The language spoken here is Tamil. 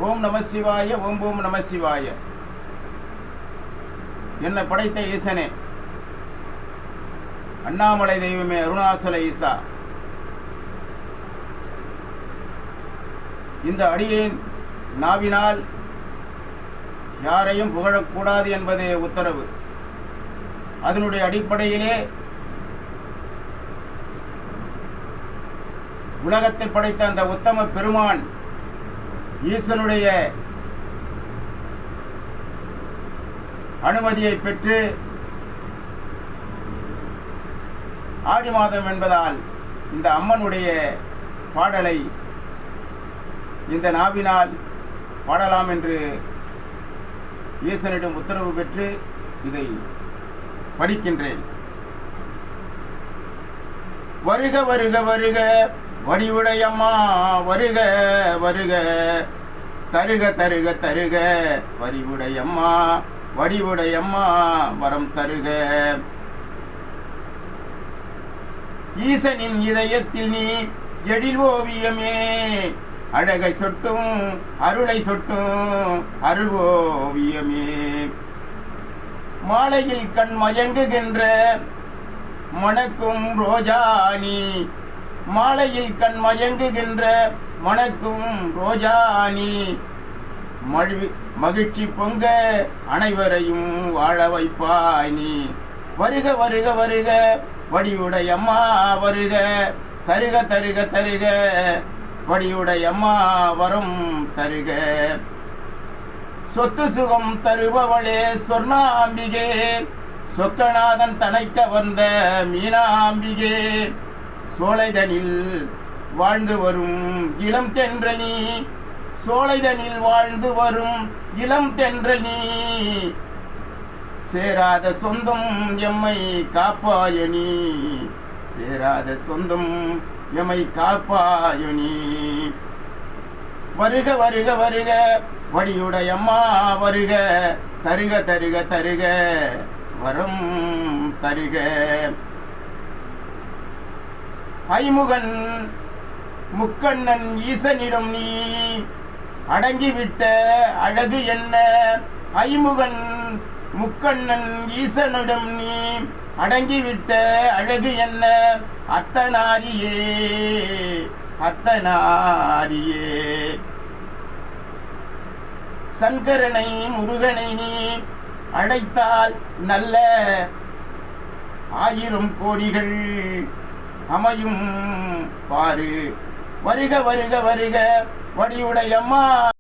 ஓம் நம சிவாய. ஓம் ஓம் நம சிவாய. என்னை படைத்த ஈசனே, அண்ணாமலை தெய்வமே, அருணாசல ஈசா, இந்த அடியேன் நாவினால் யாரையும் புகழக்கூடாது என்பதே உத்தரவு. அதனுடைய அடிப்படையிலே உலகத்தை படைத்த அந்த உத்தம பெருமான் ஈசனுடைய அனுமதியை பெற்று ஆடி மாதம் என்பதால் இந்த அம்மனுடைய பாடலை இந்த நாவினால் பாடலாம் என்று ஈசனிடம் உத்தரவு பெற்று இதை படிக்கின்றேன். வருக வருக வருக வடிவுடையம்மா, வருக வருக, தருக தருக தருக, வடிவுடையம்மா வடிவுடையம்மா, வரம் தருக. ஈசனின் இதயத்தில் நீ எழில் ஓவியமே, அழகை சொட்டும் அருளை சொட்டும் அருள் ஓவியமே. மாலையில் கண் மயங்குகின்ற மணக்கும் ரோஜானி, மாலையில் கண் மயங்குகின்ற மணக்கும் ரோஜானி, மகிழ்ச்சி பொங்க அனைவரையும் வாழ வைப்பாய் நீ. வருக வருக வருக வடிவுடையம்மா, வருக தருக தருக தருக, வடிவுடையம்மா வரம் தருக. சொத்து சுகம் தருபவளே சொர்ணாம்பிகே, சொக்கநாதன் தனைக்க வந்த மீனாம்பிகே, சோலைதனில் வாழ்ந்து வரும் இளம் தென்றனி, சோலைதனில் வாழ்ந்து வரும் இளம் தென்றனி, சேராத சொந்தம் எம்மை காப்பாயனி, சேராத சொந்தம் எம்மை காப்பாயனி. வருக வருக வருக வடிவுடையம்மா, வருக தருக தருக தருக, வரம் தருக. ஐமுகன் முக்கண்ணன் ஈசனிடம் நீ அடங்கிவிட்ட அழகு என்ன, ஐமுகன் முக்கண்ணன் ஈசனிடம் நீ அடங்கிவிட்ட அழகு என்ன, அர்த்தநாரியே அர்த்தநாரியே. சங்கரனை முருகனை நீ அழைத்தால் நல்ல 1000 கோடிகள் அமையும் பாரு. வருக வருக வருக வடிவுடையம்மா.